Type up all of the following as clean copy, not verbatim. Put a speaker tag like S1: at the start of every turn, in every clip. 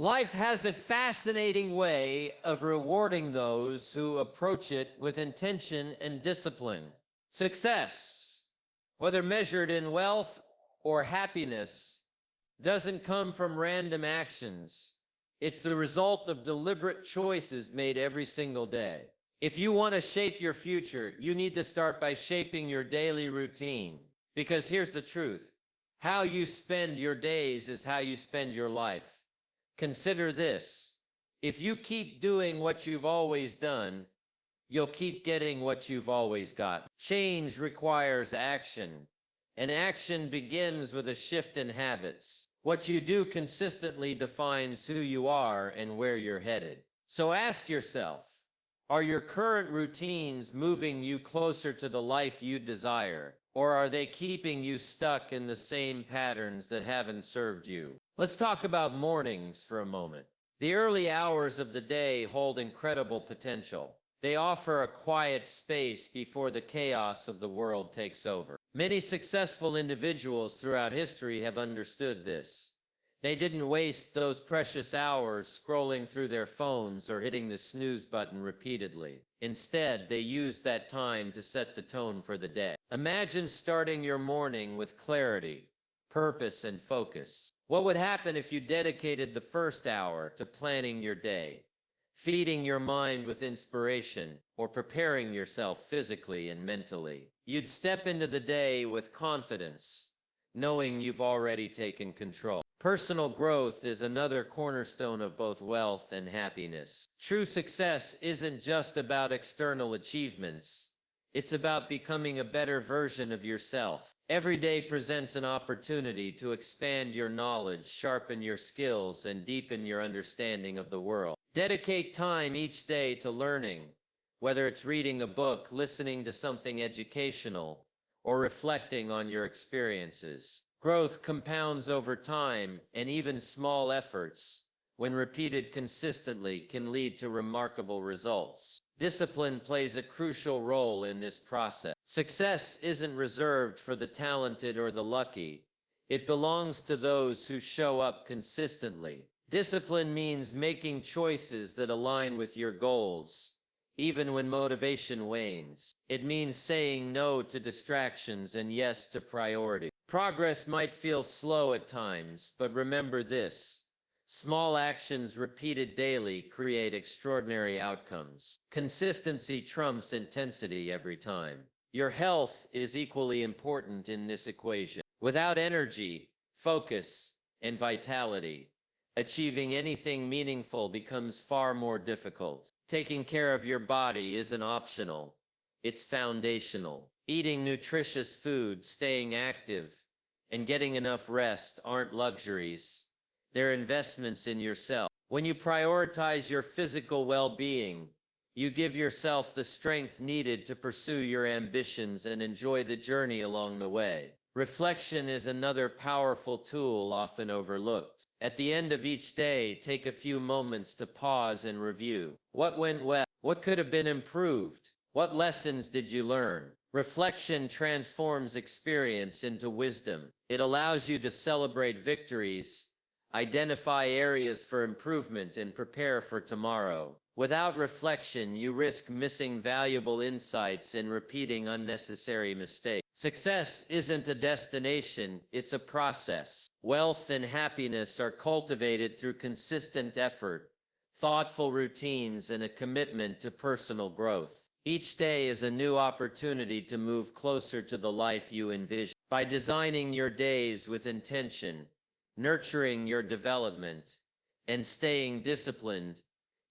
S1: Life has a fascinating way of rewarding those who approach it with intention and discipline. Success, whether measured in wealth or happiness, doesn't come from random actions. It's the result of deliberate choices made every single day. If you want to shape your future, you need to start by shaping your daily routine. Because here's the truth. How you spend your days is how you spend your life. Consider this. If you keep doing what you've always done, you'll keep getting what you've always got. Change requires action, and action begins with a shift in habits. What you do consistently defines who you are and where you're headed. So ask yourself, are your current routines moving you closer to the life you desire, or are they keeping you stuck in the same patterns that haven't served you? Let's talk about mornings for a moment. The early hours of the day hold incredible potential. They offer a quiet space before the chaos of the world takes over. Many successful individuals throughout history have understood this. They didn't waste those precious hours scrolling through their phones or hitting the snooze button repeatedly. Instead, they used that time to set the tone for the day. Imagine starting your morning with clarity, purpose, and focus. What would happen if you dedicated the first hour to planning your day, feeding your mind with inspiration, or preparing yourself physically and mentally? You'd step into the day with confidence, knowing you've already taken control. Personal growth is another cornerstone of both wealth and happiness. True success isn't just about external achievements. It's about becoming a better version of yourself. Every day presents an opportunity to expand your knowledge, sharpen your skills, and deepen your understanding of the world. Dedicate time each day to learning, whether it's reading a book, listening to something educational, or reflecting on your experiences. Growth compounds over time, and even small efforts, when repeated consistently, can lead to remarkable results. Discipline plays a crucial role in this process. Success isn't reserved for the talented or the lucky. It belongs to those who show up consistently. Discipline means making choices that align with your goals, even when motivation wanes. It means saying no to distractions and yes to priority. Progress might feel slow at times, but remember this. Small actions repeated daily create extraordinary outcomes. Consistency trumps intensity every time. Your health is equally important in this equation. Without energy, focus, and vitality, achieving anything meaningful becomes far more difficult. Taking care of your body isn't optional. It's foundational. Eating nutritious food, staying active, and getting enough rest aren't luxuries. They're investments in yourself. When you prioritize your physical well-being, you give yourself the strength needed to pursue your ambitions and enjoy the journey along the way. Reflection is another powerful tool often overlooked. At the end of each day, take a few moments to pause and review. What went well? What could have been improved? What lessons did you learn? Reflection transforms experience into wisdom. It allows you to celebrate victories, identify areas for improvement, and prepare for tomorrow. Without reflection, you risk missing valuable insights and repeating unnecessary mistakes. Success isn't a destination, it's a process. Wealth and happiness are cultivated through consistent effort, thoughtful routines, and a commitment to personal growth. Each day is a new opportunity to move closer to the life you envision. By designing your days with intention, nurturing your development, and staying disciplined,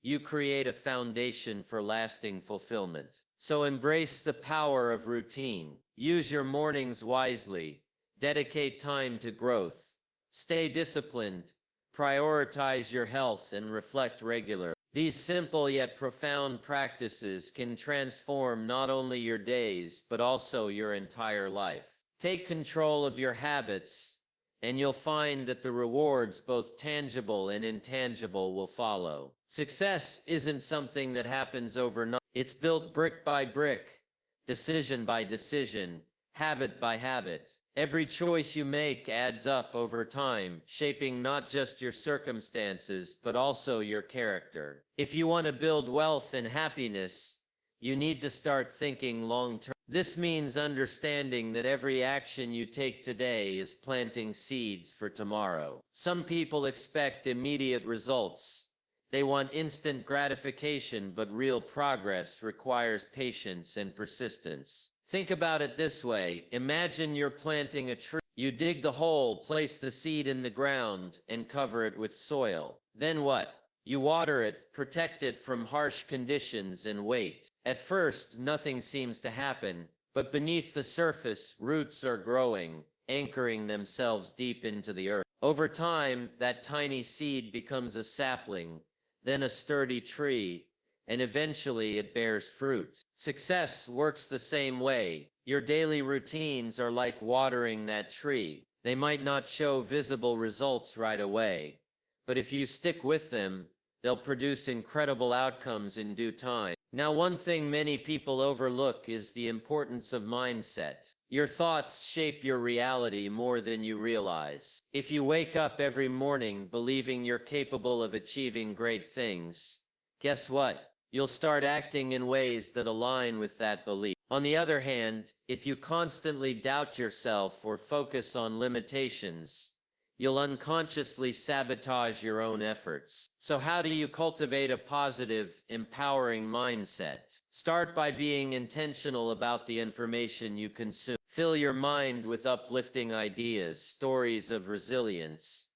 S1: you create a foundation for lasting fulfillment. So embrace the power of routine. Use your mornings wisely. Dedicate time to growth. Stay disciplined. Prioritize your health and reflect regularly. These simple yet profound practices can transform not only your days, but also your entire life. Take control of your habits, and you'll find that the rewards, both tangible and intangible, will follow. Success isn't something that happens overnight. It's built brick by brick, decision by decision, habit by habit. Every choice you make adds up over time, shaping not just your circumstances, but also your character. If you want to build wealth and happiness, you need to start thinking long term. This means understanding that every action you take today is planting seeds for tomorrow. Some people expect immediate results. They want instant gratification, but real progress requires patience and persistence. Think about it this way. Imagine you're planting a tree. You dig the hole, place the seed in the ground, and cover it with soil. Then what? You water it, protect it from harsh conditions, and wait. At first, nothing seems to happen, but beneath the surface, roots are growing, anchoring themselves deep into the earth. Over time, that tiny seed becomes a sapling, then a sturdy tree, and eventually it bears fruit. Success works the same way. Your daily routines are like watering that tree. They might not show visible results right away, but if you stick with them, they'll produce incredible outcomes in due time. Now, one thing many people overlook is the importance of mindset. Your thoughts shape your reality more than you realize. If you wake up every morning believing you're capable of achieving great things, guess what? You'll start acting in ways that align with that belief. On the other hand, if you constantly doubt yourself or focus on limitations, you'll unconsciously sabotage your own efforts. So how do you cultivate a positive, empowering mindset? Start by being intentional about the information you consume. Fill your mind with uplifting ideas, stories of resilience,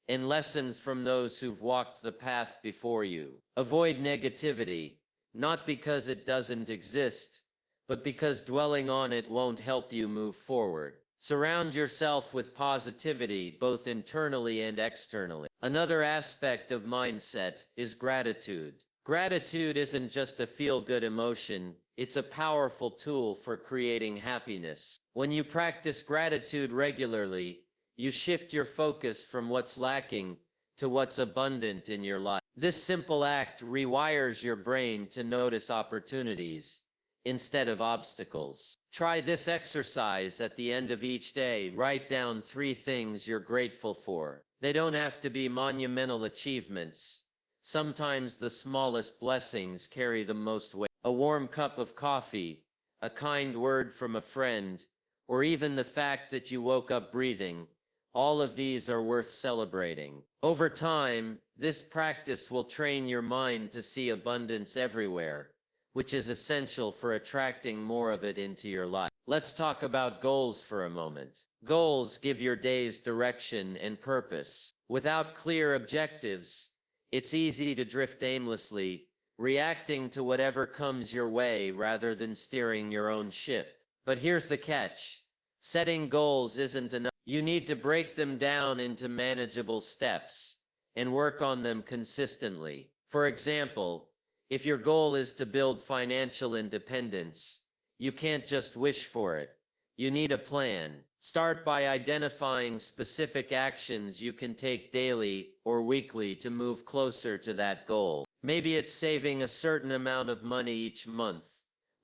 S1: and lessons from those who've walked the path before you. Avoid negativity, not because it doesn't exist, but because dwelling on it won't help you move forward. Surround yourself with positivity, both internally and externally. Another aspect of mindset is gratitude. Gratitude isn't just a feel-good emotion, it's a powerful tool for creating happiness. When you practice gratitude regularly, you shift your focus from what's lacking to what's abundant in your life. This simple act rewires your brain to notice opportunities instead of obstacles. Try this exercise at the end of each day. Write down 3 things you're grateful for. They don't have to be monumental achievements. Sometimes the smallest blessings carry the most weight. A warm cup of coffee, a kind word from a friend, or even the fact that you woke up breathing. All of these are worth celebrating. Over time, this practice will train your mind to see abundance everywhere, which is essential for attracting more of it into your life. Let's talk about goals for a moment. Goals give your days direction and purpose. Without clear objectives, it's easy to drift aimlessly, reacting to whatever comes your way rather than steering your own ship. But here's the catch. Setting goals isn't enough. You need to break them down into manageable steps and work on them consistently. For example, if your goal is to build financial independence, you can't just wish for it. You need a plan. Start by identifying specific actions you can take daily or weekly to move closer to that goal. Maybe it's saving a certain amount of money each month,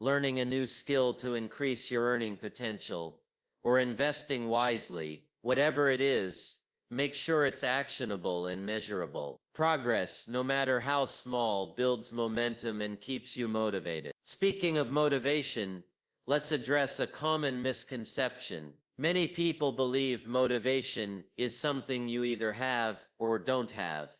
S1: learning a new skill to increase your earning potential, or investing wisely. Whatever it is, make sure it's actionable and measurable. Progress, no matter how small, builds momentum and keeps you motivated. Speaking of motivation, let's address a common misconception. Many people believe motivation is something you either have or don't have.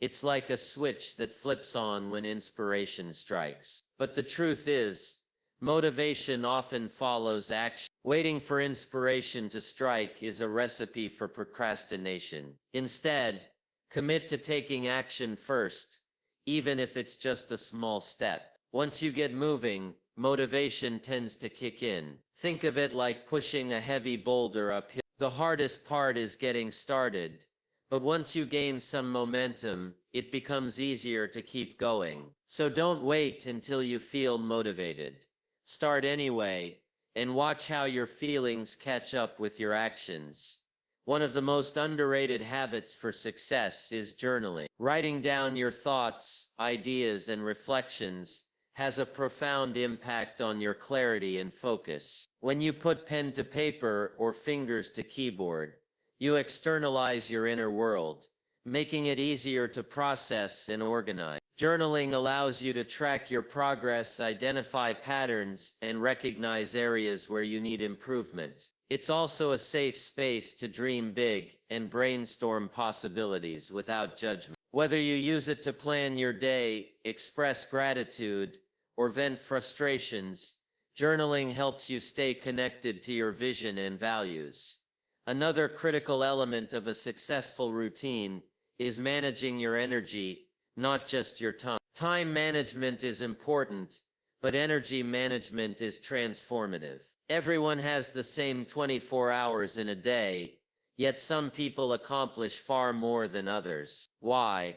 S1: It's like a switch that flips on when inspiration strikes. But the truth is, motivation often follows action. Waiting for inspiration to strike is a recipe for procrastination. Instead, commit to taking action first, even if it's just a small step. Once you get moving, motivation tends to kick in. Think of it like pushing a heavy boulder uphill. The hardest part is getting started, but once you gain some momentum, it becomes easier to keep going. So don't wait until you feel motivated. Start anyway, and watch how your feelings catch up with your actions. One of the most underrated habits for success is journaling. Writing down your thoughts, ideas, and reflections has a profound impact on your clarity and focus. When you put pen to paper or fingers to keyboard, you externalize your inner world, making it easier to process and organize. Journaling allows you to track your progress, identify patterns, and recognize areas where you need improvement. It's also a safe space to dream big and brainstorm possibilities without judgment. Whether you use it to plan your day, express gratitude, or vent frustrations, journaling helps you stay connected to your vision and values. Another critical element of a successful routine is managing your energy, not just your time. Time management is important, but energy management is transformative. Everyone has the same 24 hours in a day, yet some people accomplish far more than others. Why?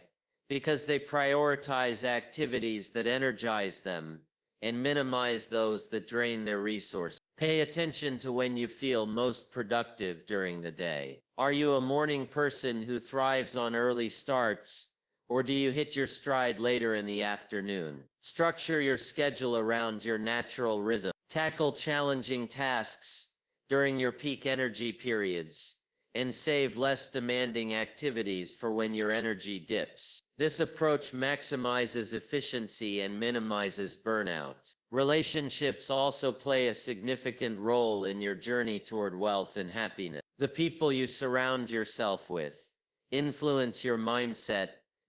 S1: Because they prioritize activities that energize them and minimize those that drain their resources. Pay attention to when you feel most productive during the day. Are you a morning person who thrives on early starts, or do you hit your stride later in the afternoon? Structure your schedule around your natural rhythm. Tackle challenging tasks during your peak energy periods, and save less demanding activities for when your energy dips. This approach maximizes efficiency and minimizes burnout. Relationships also play a significant role in your journey toward wealth and happiness. The people you surround yourself with influence your mindset,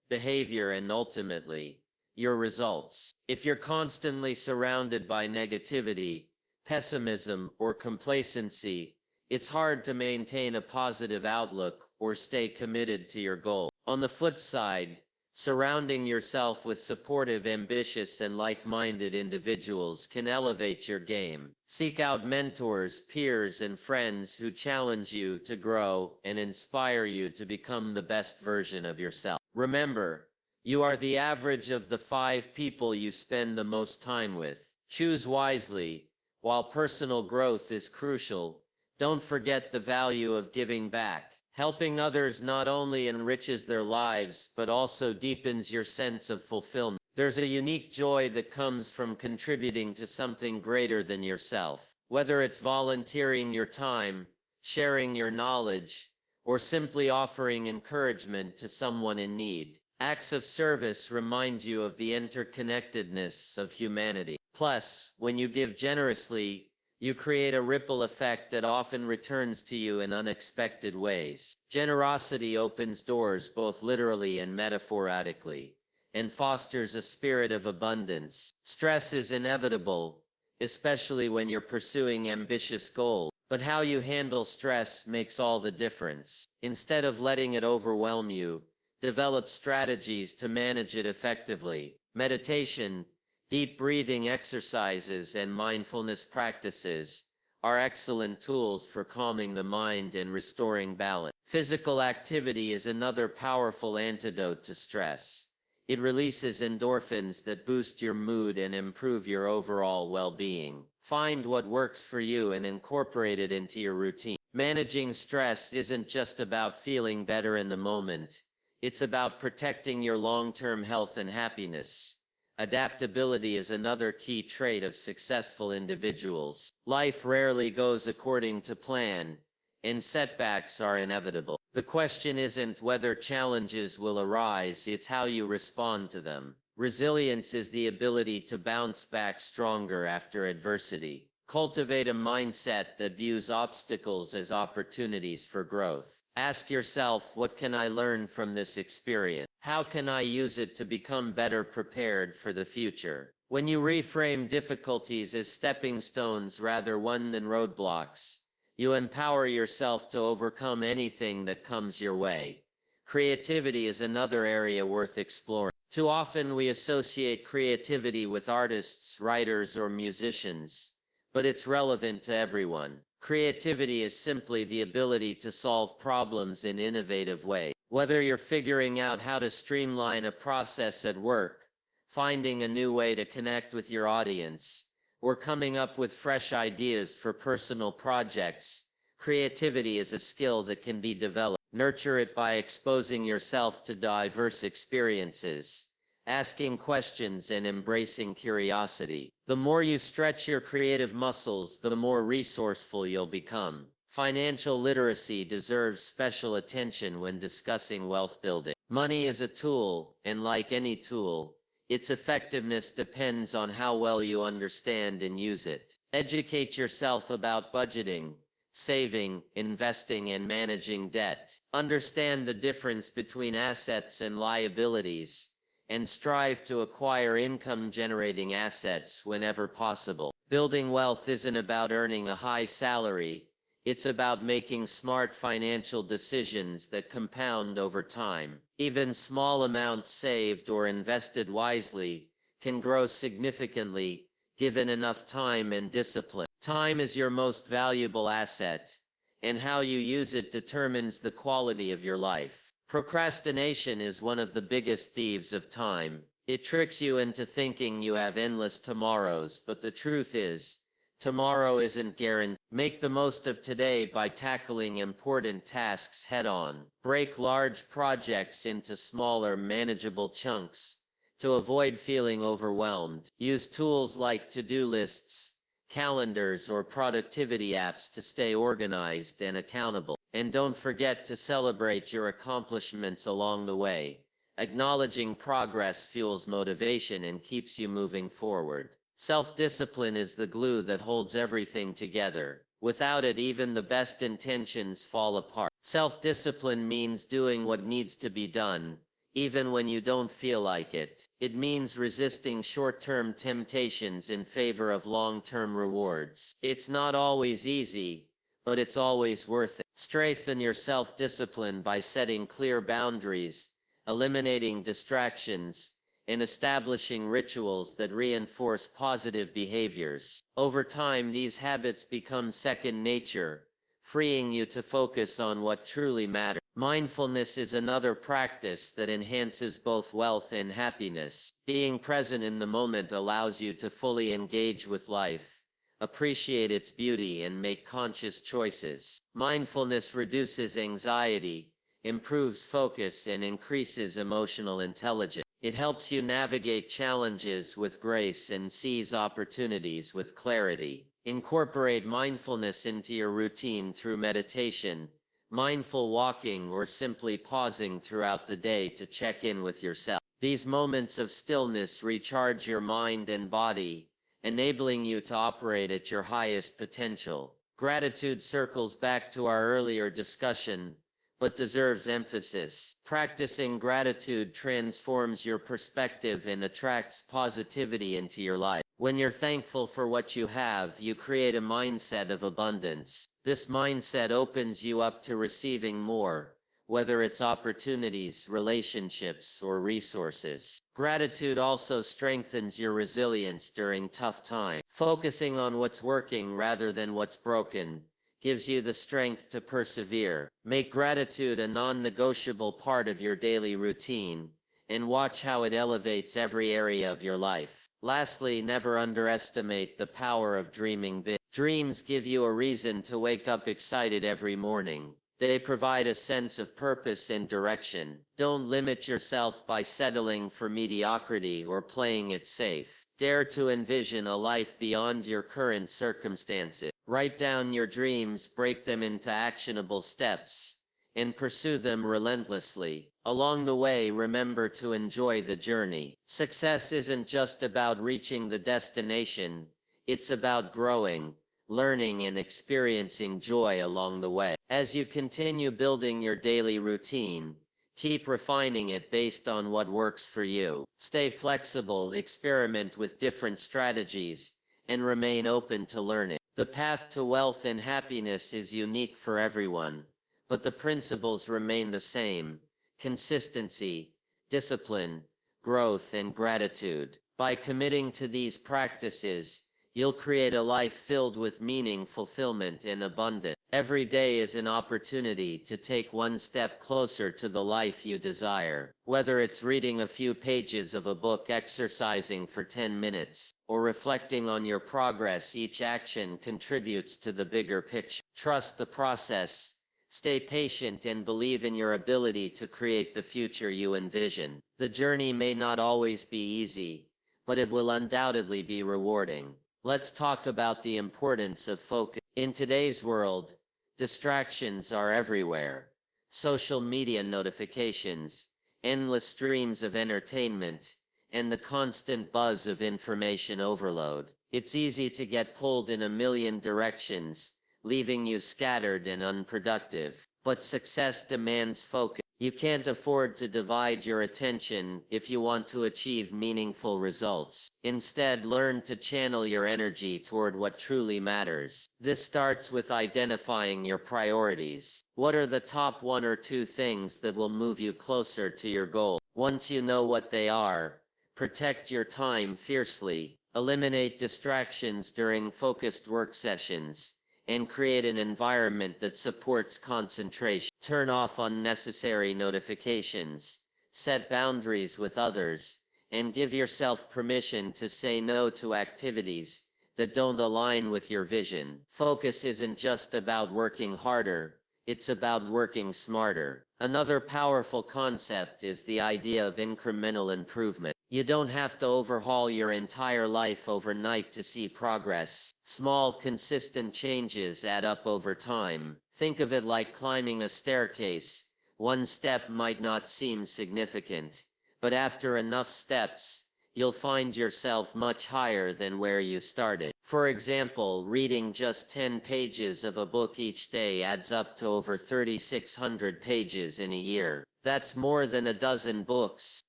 S1: behavior, and ultimately, your results. If you're constantly surrounded by negativity, pessimism, or complacency, it's hard to maintain a positive outlook or stay committed to your goal. On the flip side, surrounding yourself with supportive, ambitious, and like-minded individuals can elevate your game. Seek out mentors, peers, and friends who challenge you to grow and inspire you to become the best version of yourself. Remember, you are the average of the 5 people you spend the most time with. Choose wisely. While personal growth is crucial, don't forget the value of giving back. Helping others not only enriches their lives, but also deepens your sense of fulfillment. There's a unique joy that comes from contributing to something greater than yourself. Whether it's volunteering your time, sharing your knowledge, or simply offering encouragement to someone in need, acts of service remind you of the interconnectedness of humanity. Plus, when you give generously, you create a ripple effect that often returns to you in unexpected ways. Generosity opens doors both literally and metaphorically, and fosters a spirit of abundance. Stress is inevitable, especially when you're pursuing ambitious goals, but how you handle stress makes all the difference. Instead of letting it overwhelm you, develop strategies to manage it effectively. Meditation, deep breathing exercises, and mindfulness practices are excellent tools for calming the mind and restoring balance. Physical activity is another powerful antidote to stress. It releases endorphins that boost your mood and improve your overall well-being. Find what works for you and incorporate it into your routine. Managing stress isn't just about feeling better in the moment. It's about protecting your long-term health and happiness. Adaptability is another key trait of successful individuals. Life rarely goes according to plan, and setbacks are inevitable. The question isn't whether challenges will arise, it's how you respond to them. Resilience is the ability to bounce back stronger after adversity. Cultivate a mindset that views obstacles as opportunities for growth. Ask yourself, what can I learn from this experience? How can I use it to become better prepared for the future? When you reframe difficulties as stepping stones rather than roadblocks, you empower yourself to overcome anything that comes your way. Creativity is another area worth exploring. Too often we associate creativity with artists, writers, or musicians, but it's relevant to everyone. Creativity is simply the ability to solve problems in innovative ways. Whether you're figuring out how to streamline a process at work, finding a new way to connect with your audience, or coming up with fresh ideas for personal projects, creativity is a skill that can be developed. Nurture it by exposing yourself to diverse experiences, asking questions and embracing curiosity. The more you stretch your creative muscles, the more resourceful you'll become. Financial literacy deserves special attention when discussing wealth building. Money is a tool, and like any tool, its effectiveness depends on how well you understand and use it. Educate yourself about budgeting, saving, investing, and managing debt. Understand the difference between assets and liabilities, and strive to acquire income-generating assets whenever possible. Building wealth isn't about earning a high salary. It's about making smart financial decisions that compound over time. Even small amounts saved or invested wisely can grow significantly, given enough time and discipline. Time is your most valuable asset, and how you use it determines the quality of your life. Procrastination is one of the biggest thieves of time. It tricks you into thinking you have endless tomorrows, but the truth is, tomorrow isn't guaranteed. Make the most of today by tackling important tasks head-on. Break large projects into smaller, manageable chunks to avoid feeling overwhelmed. Use tools like to-do lists, calendars, or productivity apps to stay organized and accountable. And don't forget to celebrate your accomplishments along the way. Acknowledging progress fuels motivation and keeps you moving forward. Self-discipline is the glue that holds everything together. Without it, even the best intentions fall apart. Self-discipline means doing what needs to be done, even when you don't feel like it. It means resisting short-term temptations in favor of long-term rewards. It's not always easy, but it's always worth it. Strengthen your self-discipline by setting clear boundaries, eliminating distractions, and establishing rituals that reinforce positive behaviors. Over time, these habits become second nature, freeing you to focus on what truly matters. Mindfulness is another practice that enhances both wealth and happiness. Being present in the moment allows you to fully engage with life, appreciate its beauty, and make conscious choices. Mindfulness reduces anxiety, improves focus, and increases emotional intelligence. It helps you navigate challenges with grace and seize opportunities with clarity. Incorporate mindfulness into your routine through meditation, mindful walking, or simply pausing throughout the day to check in with yourself. These moments of stillness recharge your mind and body, enabling you to operate at your highest potential. Gratitude circles back to our earlier discussion, but deserves emphasis. Practicing gratitude transforms your perspective and attracts positivity into your life. When you're thankful for what you have, you create a mindset of abundance. This mindset opens you up to receiving more, whether it's opportunities, relationships, or resources. Gratitude also strengthens your resilience during tough times. Focusing on what's working rather than what's broken gives you the strength to persevere. Make gratitude a non-negotiable part of your daily routine, and watch how it elevates every area of your life. Lastly, never underestimate the power of dreaming big. Dreams give you a reason to wake up excited every morning. They provide a sense of purpose and direction. Don't limit yourself by settling for mediocrity or playing it safe. Dare to envision a life beyond your current circumstances. Write down your dreams, break them into actionable steps, and pursue them relentlessly. Along the way, remember to enjoy the journey. Success isn't just about reaching the destination, it's about growing, learning, and experiencing joy along the way. As you continue building your daily routine, keep refining it based on what works for you. Stay flexible, experiment with different strategies, and remain open to learning. The path to wealth and happiness is unique for everyone, but the principles remain the same: consistency, discipline, growth, and gratitude. By committing to these practices, you'll create a life filled with meaning, fulfillment, and abundance. Every day is an opportunity to take one step closer to the life you desire. Whether it's reading a few pages of a book, exercising for 10 minutes, or reflecting on your progress, each action contributes to the bigger picture. Trust the process, Stay patient and believe in your ability to create the future you envision. The journey may not always be easy, but it will undoubtedly be rewarding. Let's talk about the importance of focus. In today's world, distractions are everywhere. Social media notifications, endless streams of entertainment, and the constant buzz of information overload. It's easy to get pulled in a million directions, leaving you scattered and unproductive. But success demands focus. You can't afford to divide your attention if you want to achieve meaningful results. Instead, learn to channel your energy toward what truly matters. This starts with identifying your priorities. What are the top one or two things that will move you closer to your goal? Once you know what they are, protect your time fiercely, eliminate distractions during focused work sessions, and create an environment that supports concentration. Turn off unnecessary notifications, set boundaries with others, and give yourself permission to say no to activities that don't align with your vision. Focus isn't just about working harder, it's about working smarter. Another powerful concept is the idea of incremental improvement. You don't have to overhaul your entire life overnight to see progress. Small, consistent changes add up over time. Think of it like climbing a staircase. One step might not seem significant, but after enough steps, you'll find yourself much higher than where you started. For example, reading just 10 pages of a book each day adds up to over 3,600 pages in a year. That's more than a dozen books.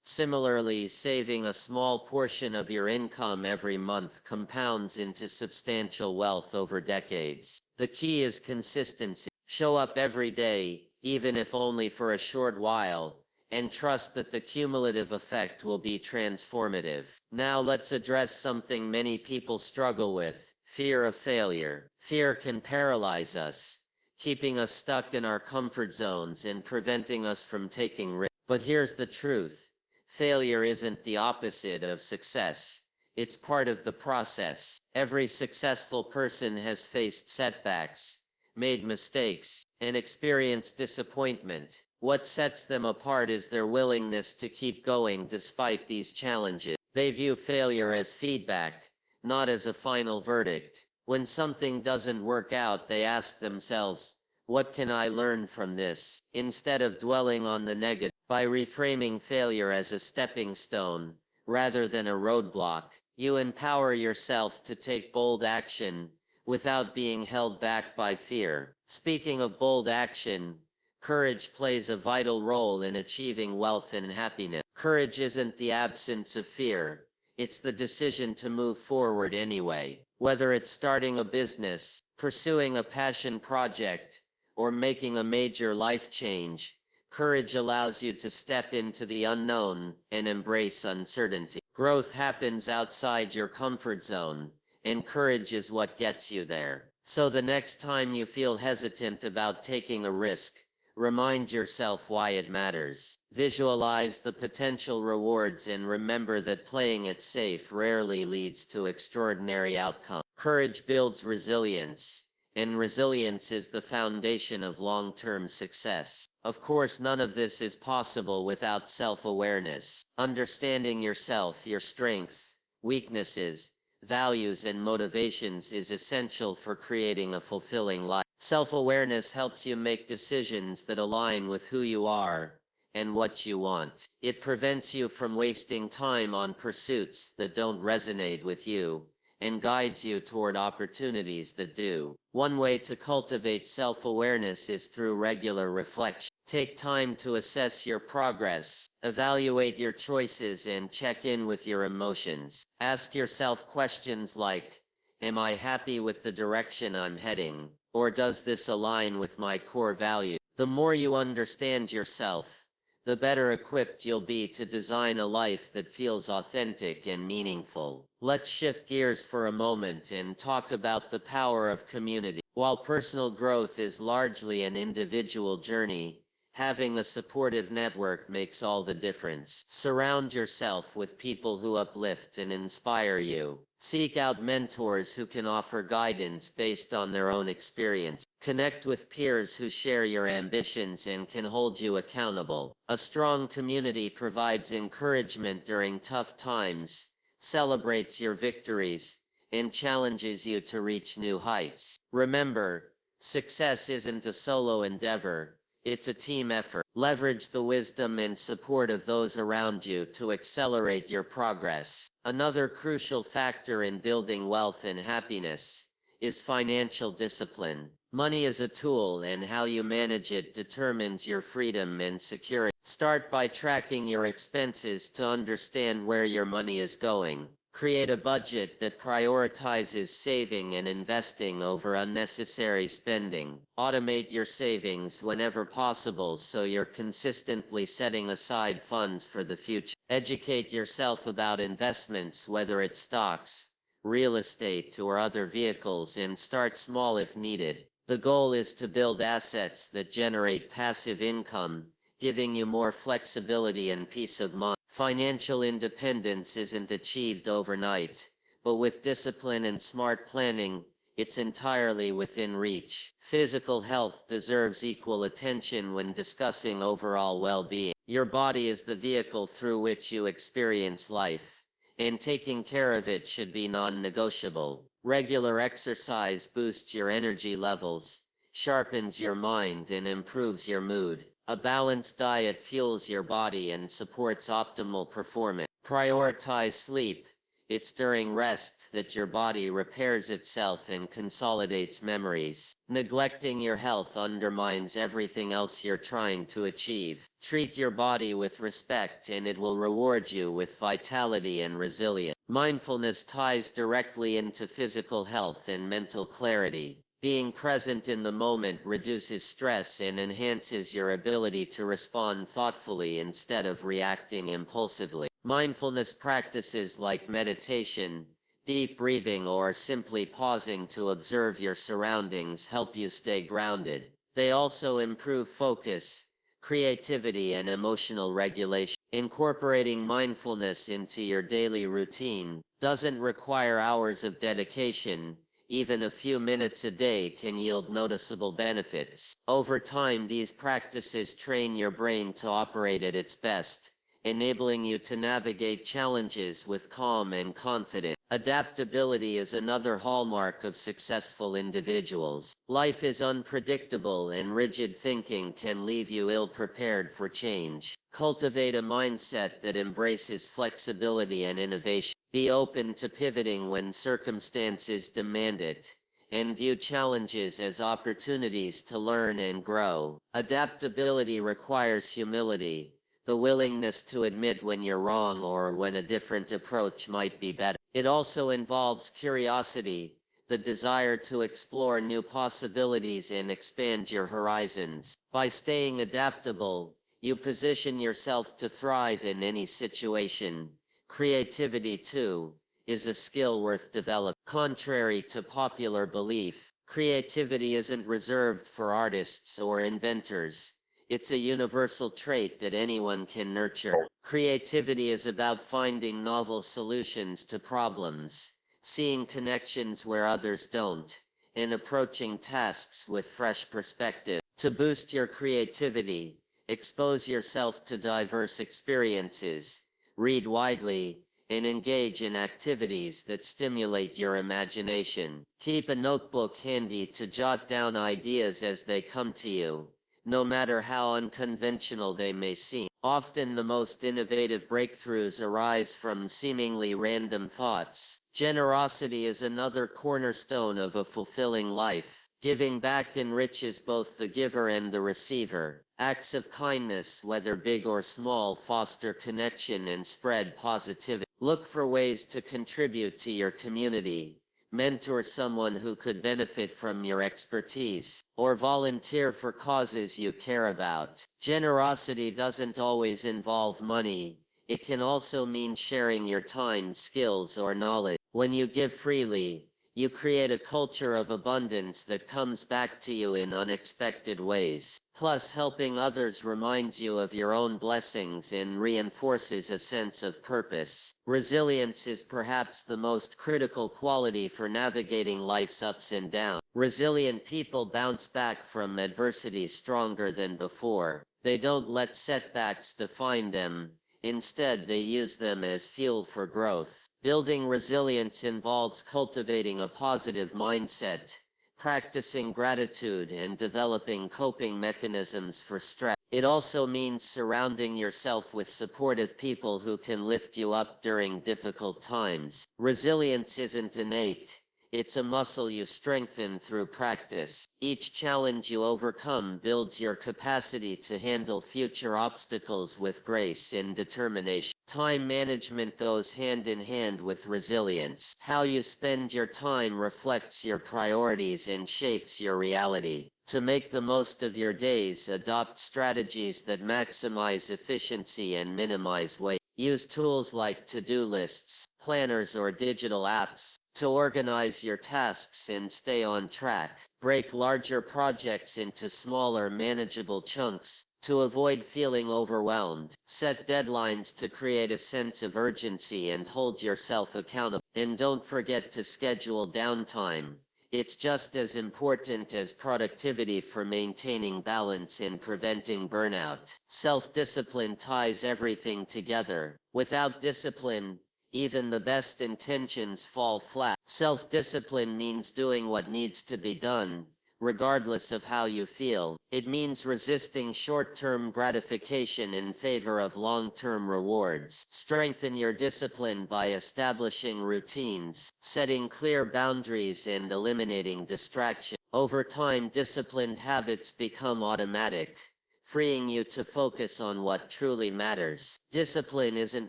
S1: Similarly, saving a small portion of your income every month compounds into substantial wealth over decades. The key is consistency. Show up every day, even if only for a short while, and trust that the cumulative effect will be transformative. Now let's address something many people struggle with: fear of failure. Fear can paralyze us, keeping us stuck in our comfort zones and preventing us from taking risks. But here's the truth: failure isn't the opposite of success. It's part of the process. Every successful person has faced setbacks, made mistakes, and experienced disappointment. What sets them apart is their willingness to keep going despite these challenges. They view failure as feedback, not as a final verdict. When something doesn't work out, they ask themselves, "What can I learn from this?" Instead of dwelling on the negative. By reframing failure as a stepping stone, rather than a roadblock, you empower yourself to take bold action without being held back by fear. Speaking of bold action, courage plays a vital role in achieving wealth and happiness. Courage isn't the absence of fear, it's the decision to move forward anyway. Whether it's starting a business, pursuing a passion project, or making a major life change, courage allows you to step into the unknown and embrace uncertainty. Growth happens outside your comfort zone, and courage is what gets you there. So the next time you feel hesitant about taking a risk, remind yourself why it matters. Visualize the potential rewards and remember that playing it safe rarely leads to extraordinary outcomes. Courage builds resilience, and resilience is the foundation of long-term success. Of course, none of this is possible without self-awareness. Understanding yourself, your strengths, weaknesses, values, and motivations is essential for creating a fulfilling life. Self-awareness helps you make decisions that align with who you are and what you want. It prevents you from wasting time on pursuits that don't resonate with you, and guides you toward opportunities that do. One way to cultivate self-awareness is through regular reflection. Take time to assess your progress, evaluate your choices, and check in with your emotions. Ask yourself questions like, am I happy with the direction I'm heading? Or does this align with my core values? The more you understand yourself, the better equipped you'll be to design a life that feels authentic and meaningful. Let's shift gears for a moment and talk about the power of community. While personal growth is largely an individual journey, having a supportive network makes all the difference. Surround yourself with people who uplift and inspire you. Seek out mentors who can offer guidance based on their own experience.
S2: Connect with peers who share your ambitions and can hold you accountable. A strong community provides encouragement during tough times, celebrates your victories, and challenges you to reach new heights. Remember, success isn't a solo endeavor, it's a team effort. Leverage the wisdom and support of those around you to accelerate your progress. Another crucial factor in building wealth and happiness is financial discipline. Money is a tool, and how you manage it determines your freedom and security. Start by tracking your expenses to understand where your money is going. Create a budget that prioritizes saving and investing over unnecessary spending. Automate your savings whenever possible so you're consistently setting aside funds for the future. Educate yourself about investments, whether it's stocks, real estate, or other vehicles, and start small if needed. The goal is to build assets that generate passive income, giving you more flexibility and peace of mind. Financial independence isn't achieved overnight, but with discipline and smart planning, it's entirely within reach. Physical health deserves equal attention when discussing overall well-being. Your body is the vehicle through which you experience life, and taking care of it should be non-negotiable. Regular exercise boosts your energy levels, sharpens your mind, and improves your mood. A balanced diet fuels your body and supports optimal performance. Prioritize sleep. It's during rest that your body repairs itself and consolidates memories. Neglecting your health undermines everything else you're trying to achieve. Treat your body with respect and it will reward you with vitality and resilience. Mindfulness ties directly into physical health and mental clarity. Being present in the moment reduces stress and enhances your ability to respond thoughtfully instead of reacting impulsively. Mindfulness practices like meditation, deep breathing, or simply pausing to observe your surroundings help you stay grounded. They also improve focus, creativity, and emotional regulation. Incorporating mindfulness into your daily routine doesn't require hours of dedication. Even a few minutes a day can yield noticeable benefits. Over time, these practices train your brain to operate at its best, enabling you to navigate challenges with calm and confidence. Adaptability is another hallmark of successful individuals. Life is unpredictable, and rigid thinking can leave you ill-prepared for change. Cultivate a mindset that embraces flexibility and innovation. Be open to pivoting when circumstances demand it, and view challenges as opportunities to learn and grow. Adaptability requires humility, the willingness to admit when you're wrong or when a different approach might be better. It also involves curiosity, the desire to explore new possibilities and expand your horizons. By staying adaptable, you position yourself to thrive in any situation. Creativity, too, is a skill worth developing. Contrary to popular belief, creativity isn't reserved for artists or inventors. It's a universal trait that anyone can nurture. Creativity is about finding novel solutions to problems, seeing connections where others don't, and approaching tasks with fresh perspective. To boost your creativity, expose yourself to diverse experiences, read widely, and engage in activities that stimulate your imagination. Keep a notebook handy to jot down ideas as they come to you, no matter how unconventional they may seem. Often the most innovative breakthroughs arise from seemingly random thoughts. Generosity is another cornerstone of a fulfilling life. Giving back enriches both the giver and the receiver. Acts of kindness, whether big or small, foster connection and spread positivity. Look for ways to contribute to your community. Mentor someone who could benefit from your expertise, or volunteer for causes you care about. Generosity doesn't always involve money. It can also mean sharing your time, skills, or knowledge. When you give freely, you create a culture of abundance that comes back to you in unexpected ways. Plus, helping others reminds you of your own blessings and reinforces a sense of purpose. Resilience is perhaps the most critical quality for navigating life's ups and downs. Resilient people bounce back from adversity stronger than before. They don't let setbacks define them. Instead, they use them as fuel for growth. Building resilience involves cultivating a positive mindset, practicing gratitude, and developing coping mechanisms for stress. It also means surrounding yourself with supportive people who can lift you up during difficult times. Resilience isn't innate. It's a muscle you strengthen through practice. Each challenge you overcome builds your capacity to handle future obstacles with grace and determination. Time management goes hand in hand with resilience. How you spend your time reflects your priorities and shapes your reality. To make the most of your days, adopt strategies that maximize efficiency and minimize waste. Use tools like to-do lists, planners, or digital apps to organize your tasks and stay on track. Break larger projects into smaller, manageable chunks to avoid feeling overwhelmed. Set deadlines to create a sense of urgency and hold yourself accountable. And don't forget to schedule downtime. It's just as important as productivity for maintaining balance and preventing burnout. Self-discipline ties everything together. Without discipline, even the best intentions fall flat. Self-discipline means doing what needs to be done, regardless of how you feel. It means resisting short-term gratification in favor of long-term rewards. Strengthen your discipline by establishing routines, setting clear boundaries, and eliminating distraction. Over time, disciplined habits become automatic, freeing you to focus on what truly matters. Discipline isn't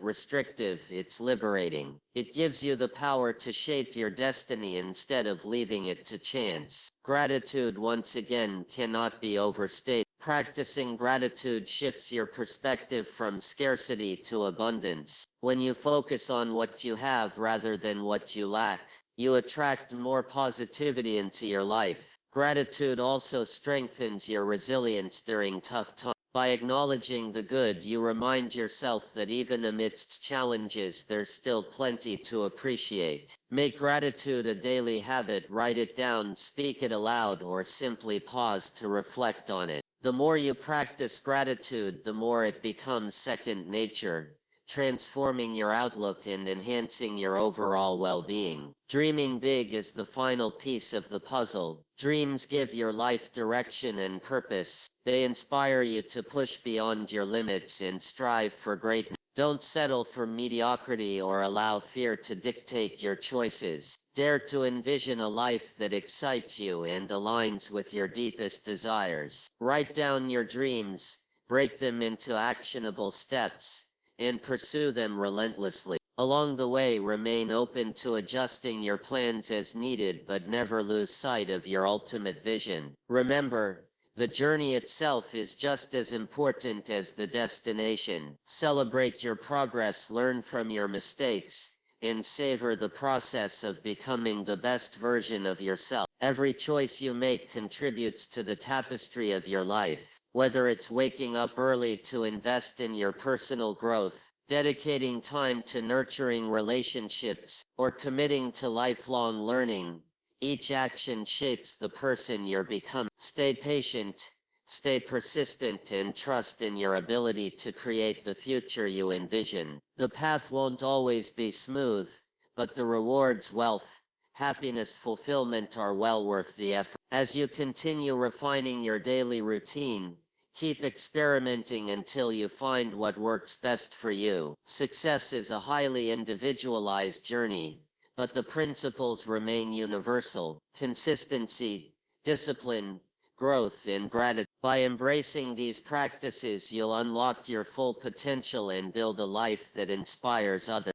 S2: restrictive, it's liberating. It gives you the power to shape your destiny instead of leaving it to chance. Gratitude, once again, cannot be overstated. Practicing gratitude shifts your perspective from scarcity to abundance. When you focus on what you have rather than what you lack, you attract more positivity into your life. Gratitude also strengthens your resilience during tough times. By acknowledging the good, you remind yourself that even amidst challenges, there's still plenty to appreciate. Make gratitude a daily habit. Write it down, speak it aloud, or simply pause to reflect on it. The more you practice gratitude, the more it becomes second nature, transforming your outlook and enhancing your overall well-being. Dreaming big is the final piece of the puzzle. Dreams give your life direction and purpose. They inspire you to push beyond your limits and strive for greatness. Don't settle for mediocrity or allow fear to dictate your choices. Dare to envision a life that excites you and aligns with your deepest desires. Write down your dreams, break them into actionable steps, and pursue them relentlessly. Along the way, remain open to adjusting your plans as needed, but never lose sight of your ultimate vision. Remember, the journey itself is just as important as the destination. Celebrate your progress, learn from your mistakes, and savor the process of becoming the best version of yourself. Every choice you make contributes to the tapestry of your life. Whether it's waking up early to invest in your personal growth, dedicating time to nurturing relationships, or committing to lifelong learning, each action shapes the person you're becoming. Stay patient, stay persistent, and trust in your ability to create the future you envision. The path won't always be smooth, but the rewards, wealth, happiness, fulfillment are well worth the effort. As you continue refining your daily routine, keep experimenting until you find what works best for you. Success is a highly individualized journey, but the principles remain universal: consistency, discipline, growth, and gratitude. By embracing these practices, you'll unlock your full potential and build a life that inspires others.